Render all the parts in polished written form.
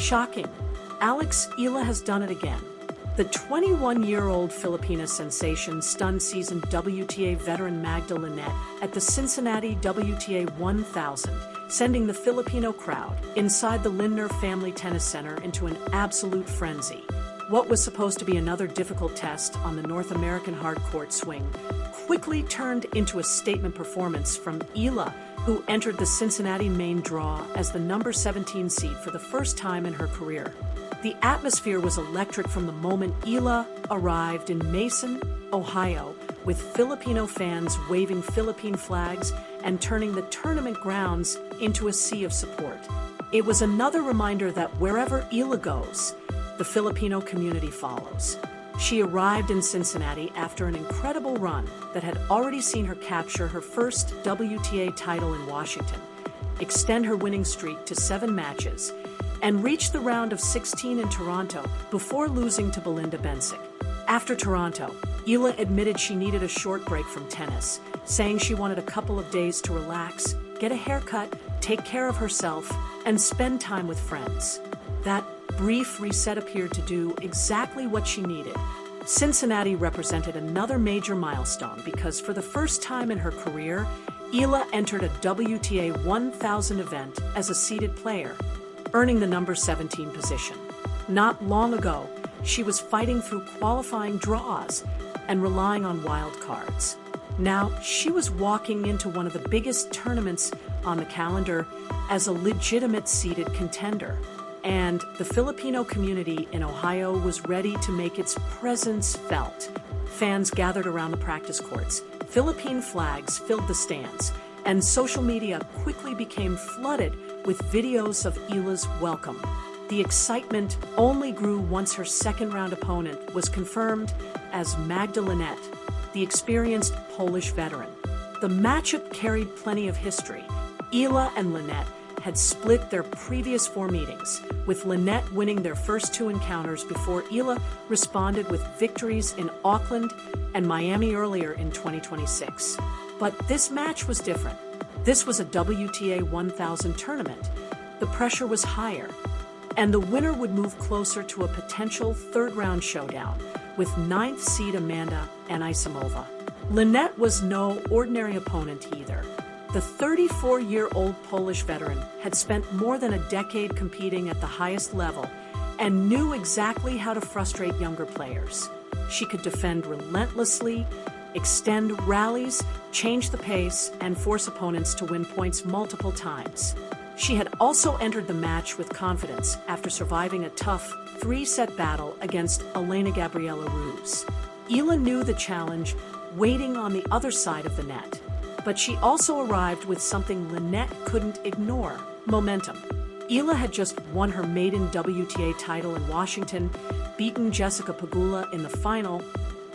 Shocking. Alex Eala has done it again. The 21-year-old Filipina sensation stunned seasoned WTA veteran Magda Linette at the Cincinnati WTA 1000, sending the Filipino crowd inside the Lindner Family Tennis Center into an absolute frenzy. What was supposed to be another difficult test on the North American hard-court swing quickly turned into a statement performance from Eala, who entered the Cincinnati main draw as the number 17 seed for the first time in her career. The atmosphere was electric from the moment Eala arrived in Mason, Ohio, with Filipino fans waving Philippine flags and turning the tournament grounds into a sea of support. It was another reminder that wherever Eala goes, the Filipino community follows. She arrived in Cincinnati after an incredible run that had already seen her capture her first WTA title in Washington, extend her winning streak to 7 matches, and reach the round of 16 in Toronto before losing to Belinda Bencic. After Toronto, Eala admitted she needed a short break from tennis, saying she wanted a couple of days to relax, get a haircut, take care of herself, and spend time with friends. That brief reset appeared to do exactly what she needed. Cincinnati represented another major milestone because for the first time in her career, Eala entered a WTA 1000 event as a seeded player, earning the number 17 position. Not long ago, she was fighting through qualifying draws and relying on wild cards. Now, she was walking into one of the biggest tournaments on the calendar as a legitimate seeded contender. And the Filipino community in Ohio was ready to make its presence felt. Fans gathered around the practice courts, Philippine flags filled the stands, and social media quickly became flooded with videos of Eala's welcome. The excitement only grew once her second-round opponent was confirmed as Magda Linette, the experienced Polish veteran. The matchup carried plenty of history. Eala and Linette had split their previous 4 meetings, with Linette winning their first 2 encounters before Eala responded with victories in Auckland and Miami earlier in 2026. But this match was different. This was a WTA 1000 tournament. The pressure was higher, and the winner would move closer to a potential third-round showdown with 9th seed Amanda Anisimova. Linette was no ordinary opponent either. The 34-year-old Polish veteran had spent more than a decade competing at the highest level and knew exactly how to frustrate younger players. She could defend relentlessly, extend rallies, change the pace, and force opponents to win points multiple times. She had also entered the match with confidence after surviving a tough 3-set battle against Elena Gabriela Ruse. Eala knew the challenge waiting on the other side of the net. But she also arrived with something Linette couldn't ignore: momentum. Eala had just won her maiden WTA title in Washington, beaten Jessica Pegula in the final,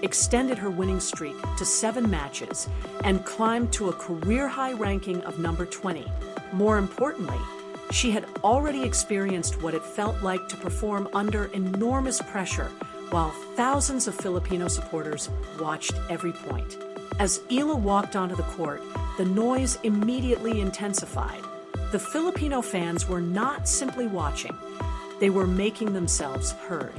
extended her winning streak to 7 matches, and climbed to a career-high ranking of number 20. More importantly, she had already experienced what it felt like to perform under enormous pressure while thousands of Filipino supporters watched every point. As Eala walked onto the court, the noise immediately intensified. The Filipino fans were not simply watching, they were making themselves heard.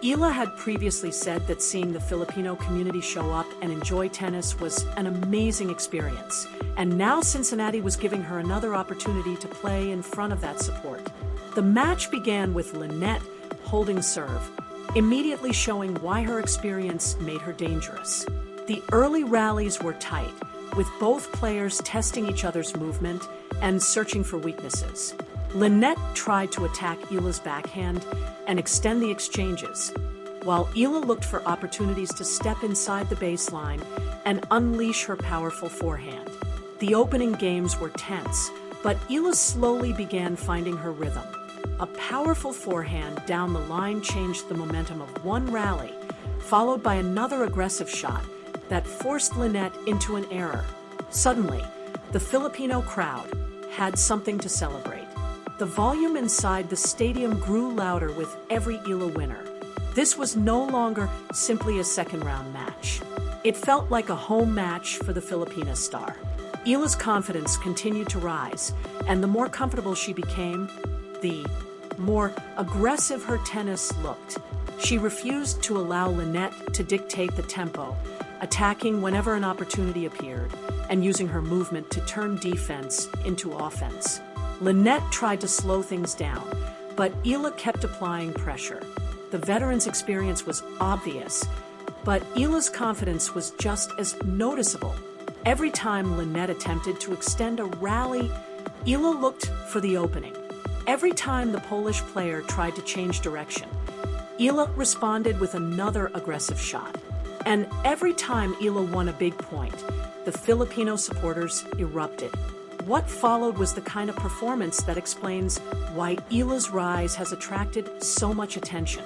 Eala had previously said that seeing the Filipino community show up and enjoy tennis was an amazing experience, and now Cincinnati was giving her another opportunity to play in front of that support. The match began with Linette holding serve, immediately showing why her experience made her dangerous. The early rallies were tight, with both players testing each other's movement and searching for weaknesses. Linette tried to attack Eala's backhand and extend the exchanges, while Eala looked for opportunities to step inside the baseline and unleash her powerful forehand. The opening games were tense, but Eala slowly began finding her rhythm. A powerful forehand down the line changed the momentum of one rally, followed by another aggressive shot that forced Linette into an error. Suddenly, the Filipino crowd had something to celebrate. The volume inside the stadium grew louder with every Eala winner. This was no longer simply a second-round match. It felt like a home match for the Filipina star. Eala's confidence continued to rise, and the more comfortable she became, the more aggressive her tennis looked. She refused to allow Linette to dictate the tempo, attacking whenever an opportunity appeared, and using her movement to turn defense into offense. Linette tried to slow things down, but Eala kept applying pressure. The veteran's experience was obvious, but Eala's confidence was just as noticeable. Every time Linette attempted to extend a rally, Eala looked for the opening. Every time the Polish player tried to change direction, Eala responded with another aggressive shot. And every time Eala won a big point, the Filipino supporters erupted. What followed was the kind of performance that explains why Eala's rise has attracted so much attention.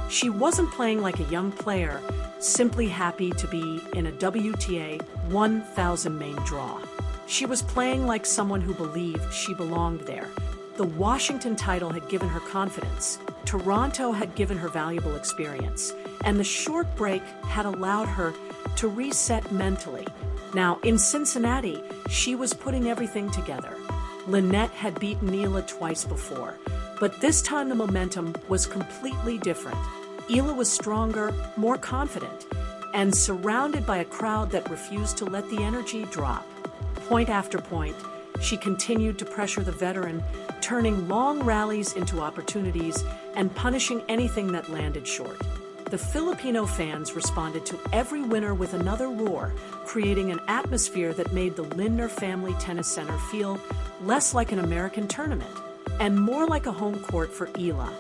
She wasn't playing like a young player, simply happy to be in a WTA 1000 main draw. She was playing like someone who believed she belonged there. The Washington title had given her confidence, Toronto had given her valuable experience, and the short break had allowed her to reset mentally. Now, in Cincinnati, she was putting everything together. Linette had beaten Eala twice before, but this time the momentum was completely different. Eala was stronger, more confident, and surrounded by a crowd that refused to let the energy drop. Point after point, she continued to pressure the veteran, turning long rallies into opportunities and punishing anything that landed short. The Filipino fans responded to every winner with another roar, creating an atmosphere that made the Lindner Family Tennis Center feel less like an American tournament and more like a home court for Eala.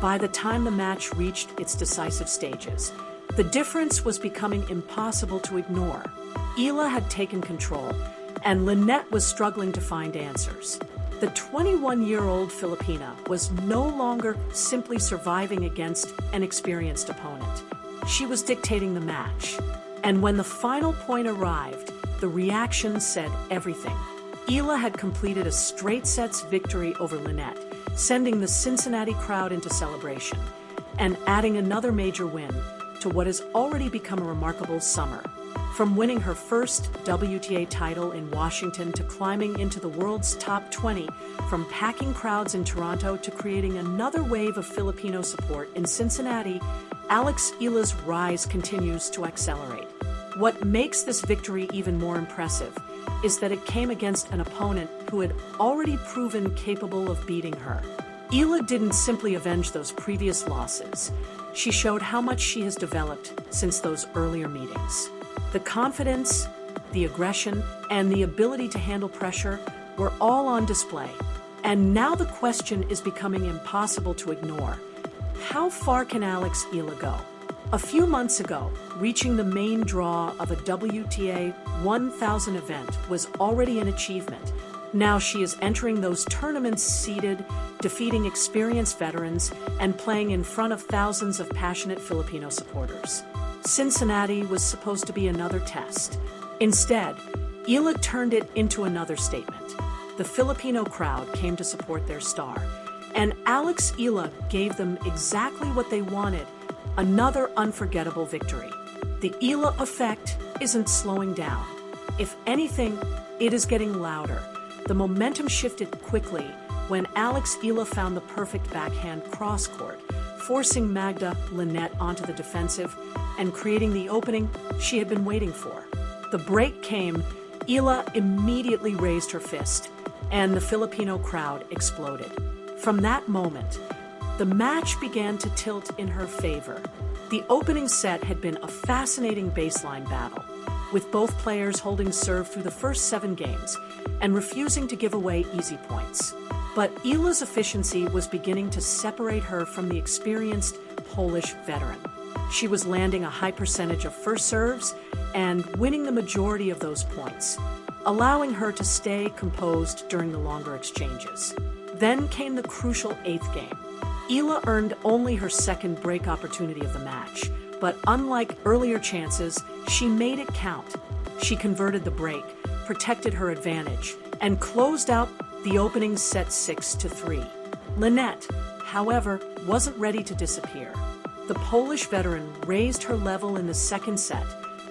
By the time the match reached its decisive stages, the difference was becoming impossible to ignore. Eala had taken control, and Linette was struggling to find answers. The 21-year-old Filipina was no longer simply surviving against an experienced opponent. She was dictating the match. And when the final point arrived, the reaction said everything. Eala had completed a straight sets victory over Linette, sending the Cincinnati crowd into celebration, and adding another major win to what has already become a remarkable summer. From winning her first WTA title in Washington to climbing into the world's top 20, from packing crowds in Toronto to creating another wave of Filipino support in Cincinnati, Alex Eala's rise continues to accelerate. What makes this victory even more impressive is that it came against an opponent who had already proven capable of beating her. Eala didn't simply avenge those previous losses. She showed how much she has developed since those earlier meetings. The confidence, the aggression, and the ability to handle pressure were all on display. And now the question is becoming impossible to ignore. How far can Alex Eala go? A few months ago, reaching the main draw of a WTA 1000 event was already an achievement. Now she is entering those tournaments seeded, defeating experienced veterans, and playing in front of thousands of passionate Filipino supporters. Cincinnati was supposed to be another test. Instead, Eala turned it into another statement. The Filipino crowd came to support their star, and Alex Eala gave them exactly what they wanted, another unforgettable victory. The Eala effect isn't slowing down. If anything, it is getting louder. The momentum shifted quickly when Alex Eala found the perfect backhand cross-court, forcing Magda Linette onto the defensive and creating the opening she had been waiting for. The break came, Eala immediately raised her fist, and the Filipino crowd exploded. From that moment, the match began to tilt in her favor. The opening set had been a fascinating baseline battle, with both players holding serve through the first 7 games and refusing to give away easy points. But Eala's efficiency was beginning to separate her from the experienced Polish veteran. She was landing a high percentage of first serves and winning the majority of those points, allowing her to stay composed during the longer exchanges. Then came the crucial 8th game. Eala earned only her second break opportunity of the match, but unlike earlier chances, she made it count. She converted the break, protected her advantage, and closed out the opening set 6-3. Linette, however, wasn't ready to disappear. The Polish veteran raised her level in the second set,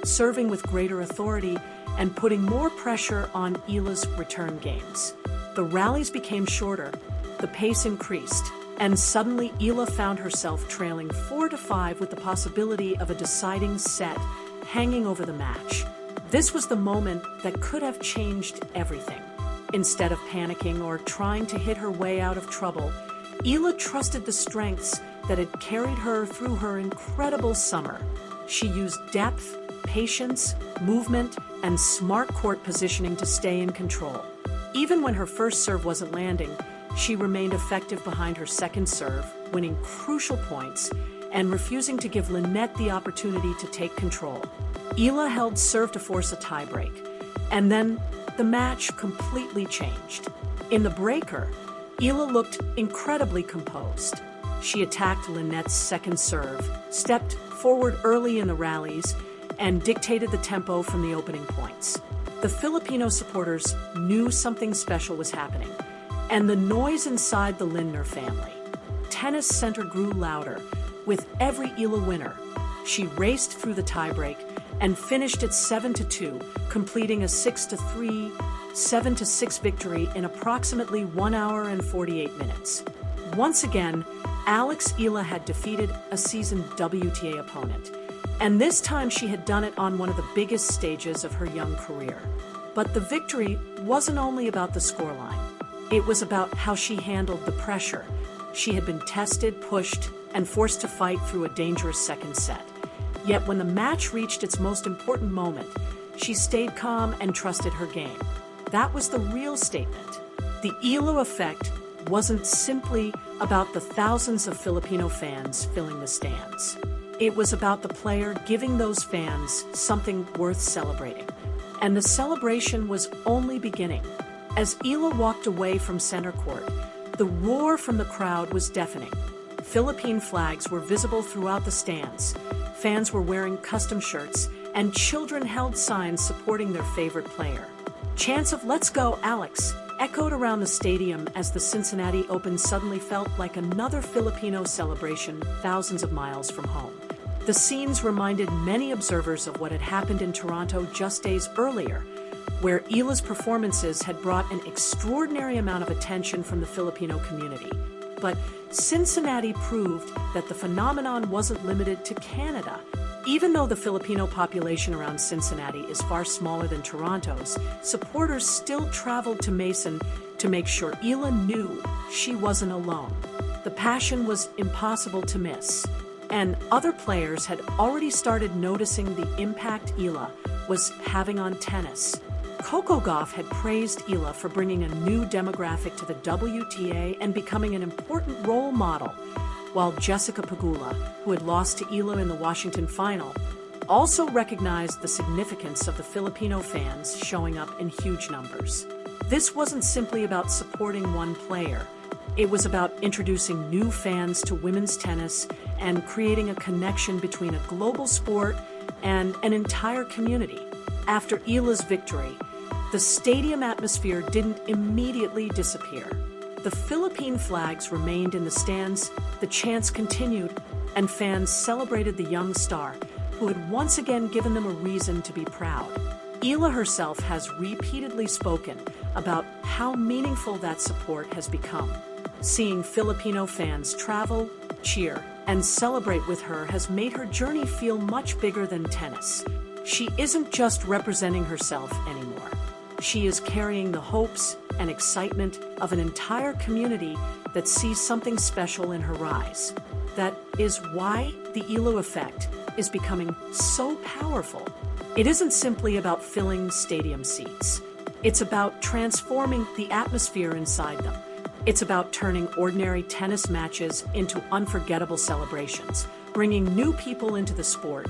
serving with greater authority and putting more pressure on Eala's return games. The rallies became shorter, the pace increased, And suddenly, Eala found herself trailing 4-5 with the possibility of a deciding set hanging over the match. This was the moment that could have changed everything. Instead of panicking or trying to hit her way out of trouble, Eala trusted the strengths that had carried her through her incredible summer. She used depth, patience, movement, and smart court positioning to stay in control. Even when her first serve wasn't landing, she remained effective behind her second serve, winning crucial points and refusing to give Linette the opportunity to take control. Eala held serve to force a tiebreak, and then the match completely changed. In the breaker, Eala looked incredibly composed. She attacked Linette's second serve, stepped forward early in the rallies, and dictated the tempo from the opening points. The Filipino supporters knew something special was happening, and the noise inside the Lindner family. Tennis center grew louder with every Eala winner. She raced through the tiebreak and finished at 7-2, completing a 6-3, 7-6 victory in approximately 1 hour and 48 minutes. Once again, Alex Eala had defeated a seasoned WTA opponent, and this time she had done it on one of the biggest stages of her young career. But the victory wasn't only about the scoreline. It was about how she handled the pressure. She had been tested, pushed, and forced to fight through a dangerous second set. Yet when the match reached its most important moment, she stayed calm and trusted her game. That was the real statement. The Eala effect wasn't simply about the thousands of Filipino fans filling the stands. It was about the player giving those fans something worth celebrating. And the celebration was only beginning. As Eala walked away from center court, the roar from the crowd was deafening. Philippine flags were visible throughout the stands. Fans were wearing custom shirts, and children held signs supporting their favorite player. Chants of "Let's go, Alex" echoed around the stadium as the Cincinnati Open suddenly felt like another Filipino celebration thousands of miles from home. The scenes reminded many observers of what had happened in Toronto just days earlier, where Eala's performances had brought an extraordinary amount of attention from the Filipino community. But Cincinnati proved that the phenomenon wasn't limited to Canada. Even though the Filipino population around Cincinnati is far smaller than Toronto's, supporters still traveled to Mason to make sure Eala knew she wasn't alone. The passion was impossible to miss, and other players had already started noticing the impact Eala was having on tennis. Coco Gauff had praised Eala for bringing a new demographic to the WTA and becoming an important role model, while Jessica Pegula, who had lost to Eala in the Washington final, also recognized the significance of the Filipino fans showing up in huge numbers. This wasn't simply about supporting one player. It was about introducing new fans to women's tennis and creating a connection between a global sport and an entire community. After Eala's victory, the stadium atmosphere didn't immediately disappear. The Philippine flags remained in the stands, the chants continued, and fans celebrated the young star, who had once again given them a reason to be proud. Eala herself has repeatedly spoken about how meaningful that support has become. Seeing Filipino fans travel, cheer, and celebrate with her has made her journey feel much bigger than tennis. She isn't just representing herself anymore. She is carrying the hopes and excitement of an entire community that sees something special in her rise. That is why the Eala effect is becoming so powerful. It isn't simply about filling stadium seats. It's about transforming the atmosphere inside them. It's about turning ordinary tennis matches into unforgettable celebrations, bringing new people into the sport,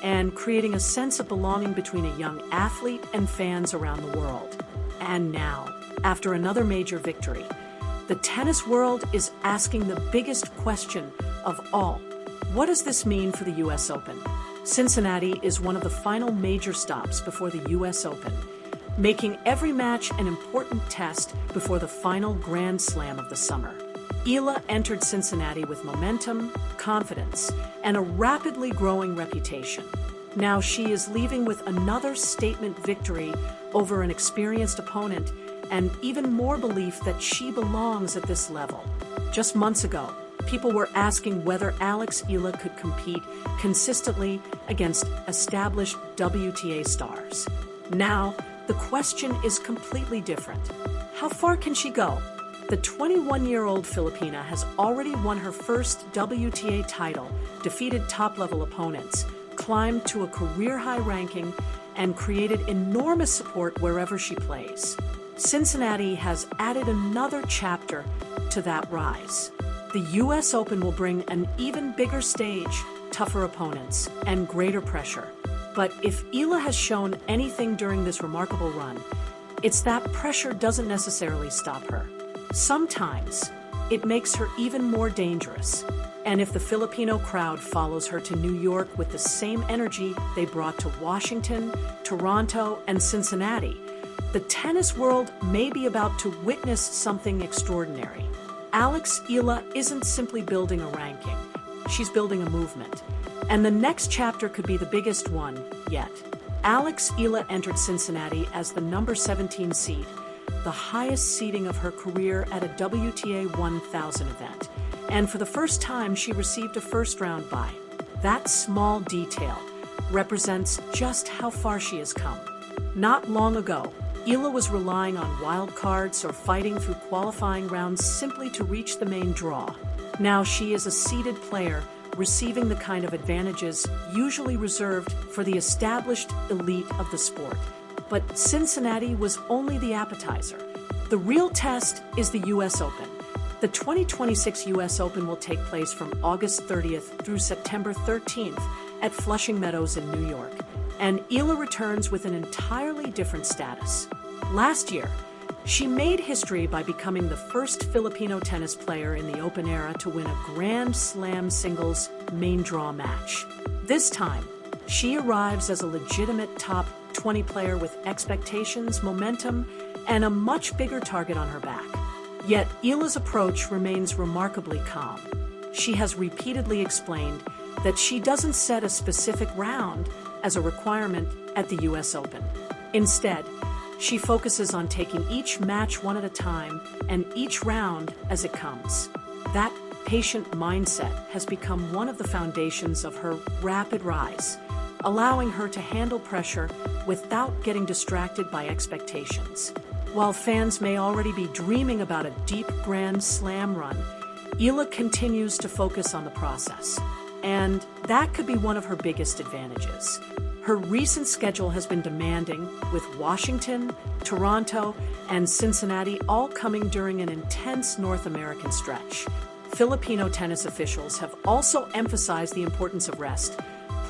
and creating a sense of belonging between a young athlete and fans around the world. And now, after another major victory, the tennis world is asking the biggest question of all. What does this mean for the U.S. Open? Cincinnati is one of the final major stops before the U.S. Open, making every match an important test before the final Grand Slam of the summer. Eala entered Cincinnati with momentum, confidence, and a rapidly growing reputation. Now she is leaving with another statement victory over an experienced opponent and even more belief that she belongs at this level. Just months ago, people were asking whether Alex Eala could compete consistently against established WTA stars. Now, the question is completely different. How far can she go? The 21-year-old Filipina has already won her first WTA title, defeated top-level opponents, climbed to a career-high ranking, and created enormous support wherever she plays. Cincinnati has added another chapter to that rise. The US Open will bring an even bigger stage, tougher opponents, and greater pressure. But if Eala has shown anything during this remarkable run, it's that pressure doesn't necessarily stop her. Sometimes, it makes her even more dangerous. And if the Filipino crowd follows her to New York with the same energy they brought to Washington, Toronto, and Cincinnati, the tennis world may be about to witness something extraordinary. Alex Eala isn't simply building a ranking. She's building a movement. And the next chapter could be the biggest one yet. Alex Eala entered Cincinnati as the number 17 seed, the highest seeding of her career at a WTA 1000 event. And for the first time, she received a first-round bye. That small detail represents just how far she has come. Not long ago, Eala was relying on wild cards or fighting through qualifying rounds simply to reach the main draw. Now she is a seeded player, receiving the kind of advantages usually reserved for the established elite of the sport. But Cincinnati was only the appetizer. The real test is the US Open. The 2026 US Open will take place from August 30th through September 13th at Flushing Meadows in New York. And Eala returns with an entirely different status. Last year, she made history by becoming the first Filipino tennis player in the Open era to win a Grand Slam singles main draw match. This time, she arrives as a legitimate top 20 player with expectations, momentum, and a much bigger target on her back. Yet, Eala's approach remains remarkably calm. She has repeatedly explained that she doesn't set a specific round as a requirement at the US Open. Instead, she focuses on taking each match one at a time and each round as it comes. That patient mindset has become one of the foundations of her rapid rise, allowing her to handle pressure without getting distracted by expectations. While fans may already be dreaming about a deep Grand Slam run, Eala continues to focus on the process. And that could be one of her biggest advantages. Her recent schedule has been demanding, with Washington, Toronto, and Cincinnati all coming during an intense North American stretch. Filipino tennis officials have also emphasized the importance of rest,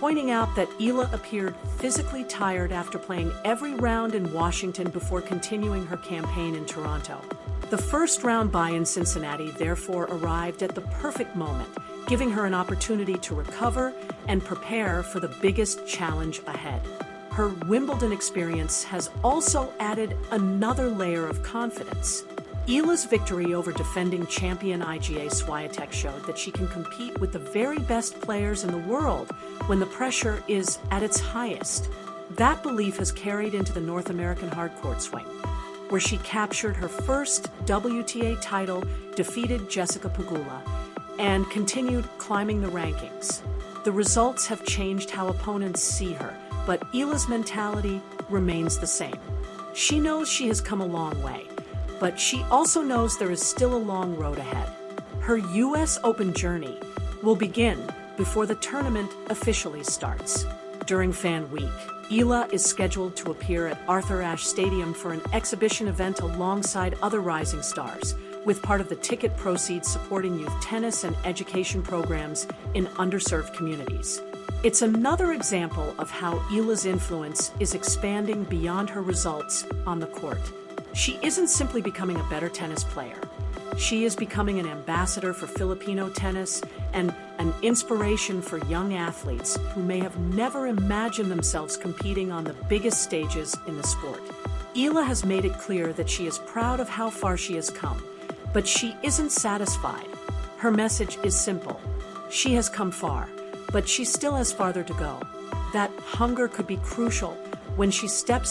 pointing out that Eala appeared physically tired after playing every round in Washington before continuing her campaign in Toronto. The first round bye in Cincinnati therefore arrived at the perfect moment, giving her an opportunity to recover and prepare for the biggest challenge ahead. Her Wimbledon experience has also added another layer of confidence. Eala's victory over defending champion Iga Swiatek showed that she can compete with the very best players in the world when the pressure is at its highest. That belief has carried into the North American hardcourt swing, where she captured her first WTA title, defeated Jessica Pegula, and continued climbing the rankings. The results have changed how opponents see her, but Eala's mentality remains the same. She knows she has come a long way, but she also knows there is still a long road ahead. Her US Open journey will begin before the tournament officially starts. During Fan Week, Eala is scheduled to appear at Arthur Ashe Stadium for an exhibition event alongside other rising stars, with part of the ticket proceeds supporting youth tennis and education programs in underserved communities. It's another example of how Eala's influence is expanding beyond her results on the court. She isn't simply becoming a better tennis player. She is becoming an ambassador for Filipino tennis and an inspiration for young athletes who may have never imagined themselves competing on the biggest stages in the sport. Eala has made it clear that she is proud of how far she has come, but she isn't satisfied. Her message is simple. She has come far, but she still has farther to go. That hunger could be crucial when she steps